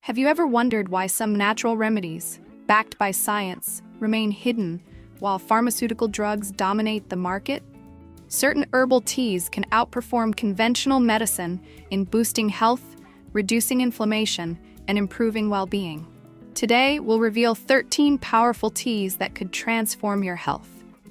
Have you ever wondered why some natural remedies, backed by science, remain hidden while pharmaceutical drugs dominate the market? Certain herbal teas can outperform conventional medicine in boosting health, reducing inflammation, and improving well-being. Today, we'll reveal 13 powerful teas that could transform your health,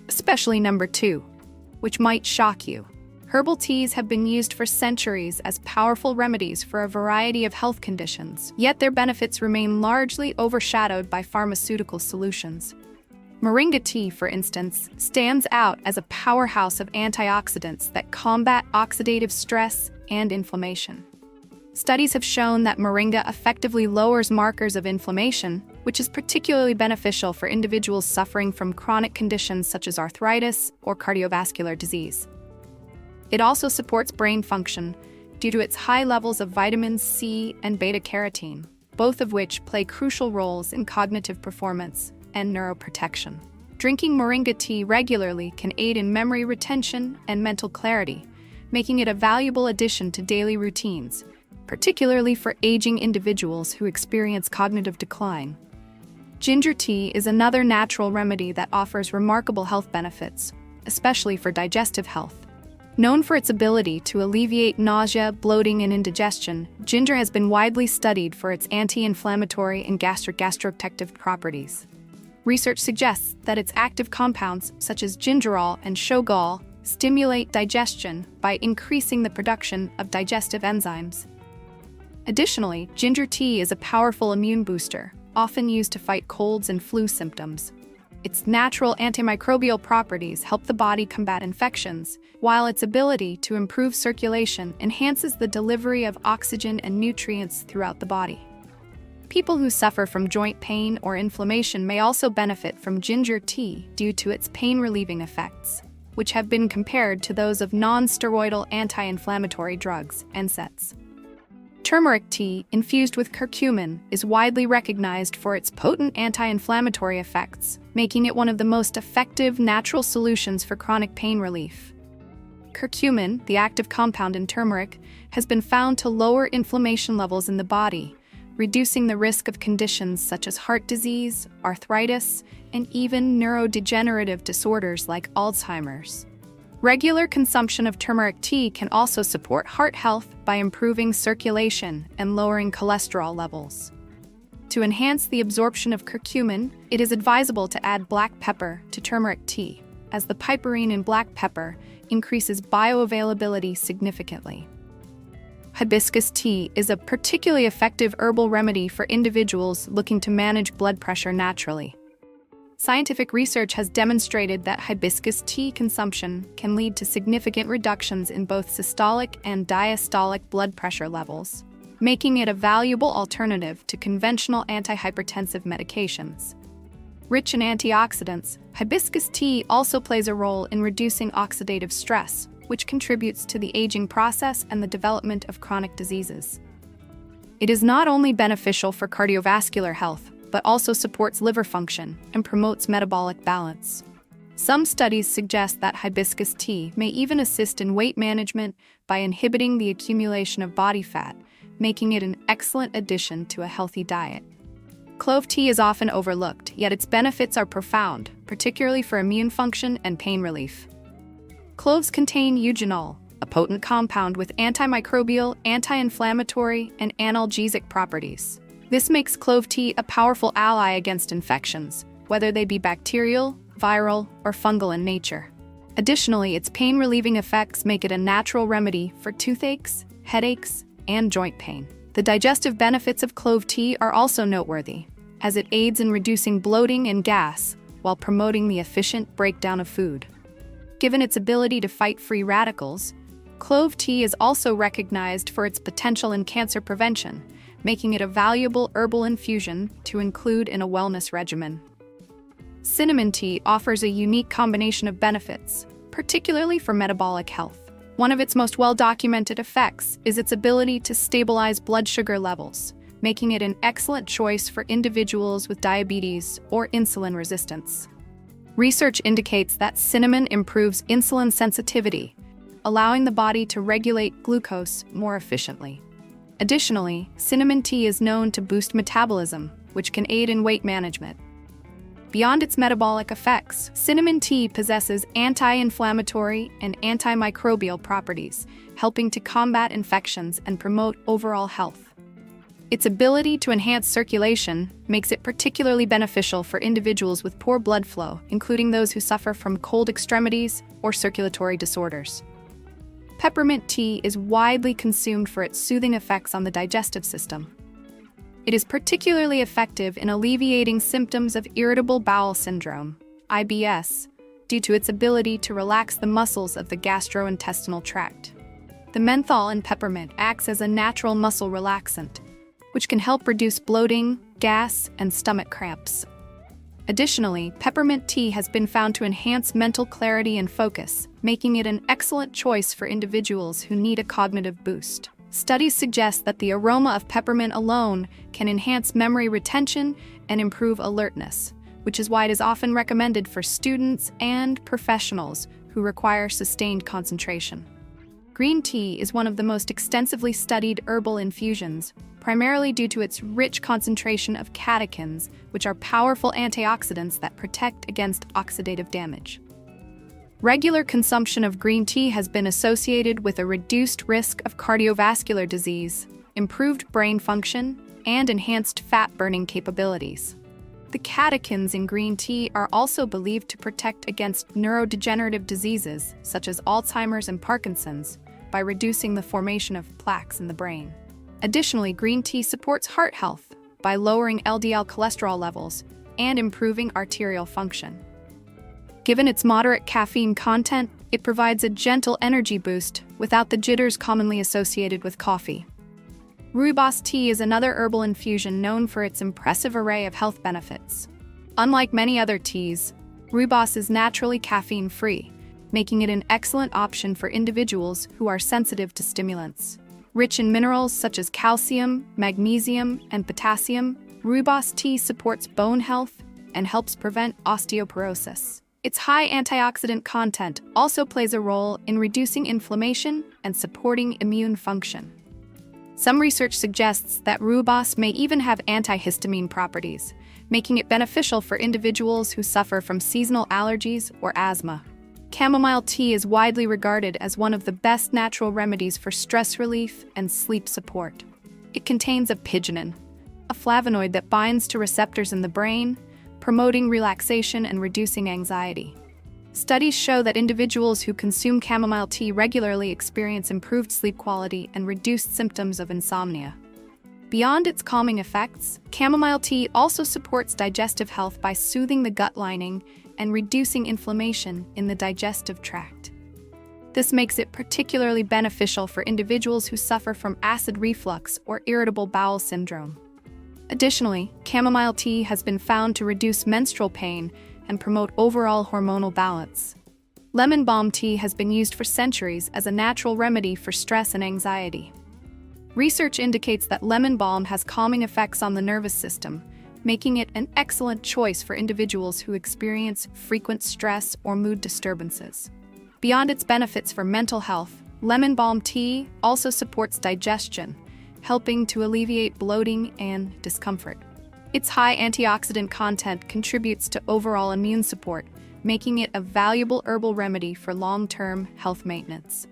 especially number 2, which might shock you. Herbal teas have been used for centuries as powerful remedies for a variety of health conditions, yet their benefits remain largely overshadowed by pharmaceutical solutions. Moringa tea, for instance, stands out as a powerhouse of antioxidants that combat oxidative stress and inflammation. Studies have shown that moringa effectively lowers markers of inflammation, which is particularly beneficial for individuals suffering from chronic conditions such as arthritis or cardiovascular disease. It also supports brain function due to its high levels of vitamins C and beta-carotene, both of which play crucial roles in cognitive performance and neuroprotection. Drinking moringa tea regularly can aid in memory retention and mental clarity, making it a valuable addition to daily routines, particularly for aging individuals who experience cognitive decline. Ginger tea is another natural remedy that offers remarkable health benefits, especially for digestive health. Known for its ability to alleviate nausea, bloating, and indigestion, ginger has been widely studied for its anti-inflammatory and gastroprotective properties. Research suggests that its active compounds, such as gingerol and shogal, stimulate digestion by increasing the production of digestive enzymes. Additionally, ginger tea is a powerful immune booster, often used to fight colds and flu symptoms. Its natural antimicrobial properties help the body combat infections, while its ability to improve circulation enhances the delivery of oxygen and nutrients throughout the body. People who suffer from joint pain or inflammation may also benefit from ginger tea due to its pain-relieving effects, which have been compared to those of non-steroidal anti-inflammatory drugs, NSAIDs. Turmeric tea, infused with curcumin, is widely recognized for its potent anti-inflammatory effects, making it one of the most effective natural solutions for chronic pain relief. Curcumin, the active compound in turmeric, has been found to lower inflammation levels in the body, reducing the risk of conditions such as heart disease, arthritis, and even neurodegenerative disorders like Alzheimer's. Regular consumption of turmeric tea can also support heart health by improving circulation and lowering cholesterol levels. To enhance the absorption of curcumin, it is advisable to add black pepper to turmeric tea, as the piperine in black pepper increases bioavailability significantly. Hibiscus tea is a particularly effective herbal remedy for individuals looking to manage blood pressure naturally. Scientific research has demonstrated that hibiscus tea consumption can lead to significant reductions in both systolic and diastolic blood pressure levels, making it a valuable alternative to conventional antihypertensive medications. Rich in antioxidants, hibiscus tea also plays a role in reducing oxidative stress, which contributes to the aging process and the development of chronic diseases. It is not only beneficial for cardiovascular health, but also supports liver function and promotes metabolic balance. Some studies suggest that hibiscus tea may even assist in weight management by inhibiting the accumulation of body fat, making it an excellent addition to a healthy diet. Clove tea is often overlooked, yet its benefits are profound, particularly for immune function and pain relief. Cloves contain eugenol, a potent compound with antimicrobial, anti-inflammatory, and analgesic properties. This makes clove tea a powerful ally against infections, whether they be bacterial, viral, or fungal in nature. Additionally, its pain-relieving effects make it a natural remedy for toothaches, headaches, and joint pain. The digestive benefits of clove tea are also noteworthy, as it aids in reducing bloating and gas while promoting the efficient breakdown of food. Given its ability to fight free radicals, clove tea is also recognized for its potential in cancer prevention, making it a valuable herbal infusion to include in a wellness regimen. Cinnamon tea offers a unique combination of benefits, particularly for metabolic health. One of its most well-documented effects is its ability to stabilize blood sugar levels, making it an excellent choice for individuals with diabetes or insulin resistance. Research indicates that cinnamon improves insulin sensitivity, allowing the body to regulate glucose more efficiently. Additionally, cinnamon tea is known to boost metabolism, which can aid in weight management. Beyond its metabolic effects, cinnamon tea possesses anti-inflammatory and antimicrobial properties, helping to combat infections and promote overall health. Its ability to enhance circulation makes it particularly beneficial for individuals with poor blood flow, including those who suffer from cold extremities or circulatory disorders. Peppermint tea is widely consumed for its soothing effects on the digestive system. It is particularly effective in alleviating symptoms of irritable bowel syndrome, IBS, due to its ability to relax the muscles of the gastrointestinal tract. The menthol in peppermint acts as a natural muscle relaxant, which can help reduce bloating, gas, and stomach cramps. Additionally, peppermint tea has been found to enhance mental clarity and focus, making it an excellent choice for individuals who need a cognitive boost. Studies suggest that the aroma of peppermint alone can enhance memory retention and improve alertness, which is why it is often recommended for students and professionals who require sustained concentration. Green tea is one of the most extensively studied herbal infusions, primarily due to its rich concentration of catechins, which are powerful antioxidants that protect against oxidative damage. Regular consumption of green tea has been associated with a reduced risk of cardiovascular disease, improved brain function, and enhanced fat-burning capabilities. The catechins in green tea are also believed to protect against neurodegenerative diseases such as Alzheimer's and Parkinson's by reducing the formation of plaques in the brain. Additionally, green tea supports heart health by lowering LDL cholesterol levels and improving arterial function. Given its moderate caffeine content, it provides a gentle energy boost without the jitters commonly associated with coffee. Rooibos tea is another herbal infusion known for its impressive array of health benefits. Unlike many other teas, rooibos is naturally caffeine-free, making it an excellent option for individuals who are sensitive to stimulants. Rich in minerals such as calcium, magnesium, and potassium, rooibos tea supports bone health and helps prevent osteoporosis. Its high antioxidant content also plays a role in reducing inflammation and supporting immune function. Some research suggests that rooibos may even have antihistamine properties, making it beneficial for individuals who suffer from seasonal allergies or asthma. Chamomile tea is widely regarded as one of the best natural remedies for stress relief and sleep support. It contains apigenin, a flavonoid that binds to receptors in the brain, promoting relaxation and reducing anxiety. Studies show that individuals who consume chamomile tea regularly experience improved sleep quality and reduced symptoms of insomnia. Beyond its calming effects, chamomile tea also supports digestive health by soothing the gut lining and reducing inflammation in the digestive tract. This makes it particularly beneficial for individuals who suffer from acid reflux or irritable bowel syndrome. Additionally, chamomile tea has been found to reduce menstrual pain and promote overall hormonal balance. Lemon balm tea has been used for centuries as a natural remedy for stress and anxiety. Research indicates that lemon balm has calming effects on the nervous system, making it an excellent choice for individuals who experience frequent stress or mood disturbances. Beyond its benefits for mental health, lemon balm tea also supports digestion, helping to alleviate bloating and discomfort. Its high antioxidant content contributes to overall immune support, making it a valuable herbal remedy for long-term health maintenance.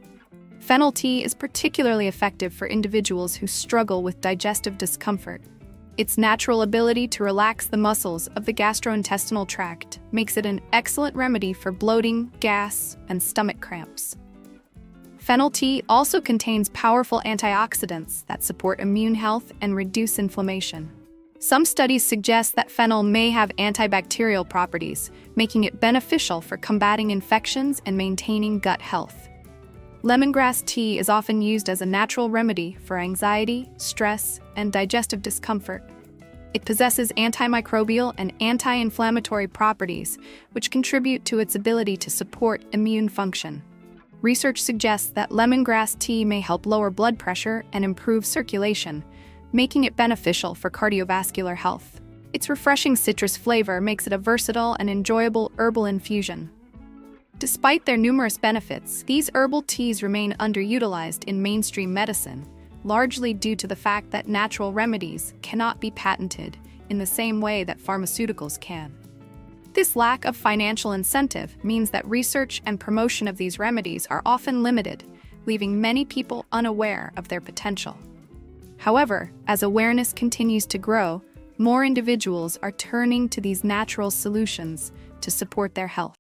Fennel tea is particularly effective for individuals who struggle with digestive discomfort. Its natural ability to relax the muscles of the gastrointestinal tract makes it an excellent remedy for bloating, gas, and stomach cramps. Fennel tea also contains powerful antioxidants that support immune health and reduce inflammation. Some studies suggest that fennel may have antibacterial properties, making it beneficial for combating infections and maintaining gut health. Lemongrass tea is often used as a natural remedy for anxiety, stress, and digestive discomfort. It possesses antimicrobial and anti-inflammatory properties, which contribute to its ability to support immune function. Research suggests that lemongrass tea may help lower blood pressure and improve circulation, making it beneficial for cardiovascular health. Its refreshing citrus flavor makes it a versatile and enjoyable herbal infusion. Despite their numerous benefits, these herbal teas remain underutilized in mainstream medicine, largely due to the fact that natural remedies cannot be patented in the same way that pharmaceuticals can. This lack of financial incentive means that research and promotion of these remedies are often limited, leaving many people unaware of their potential. However, as awareness continues to grow, more individuals are turning to these natural solutions to support their health.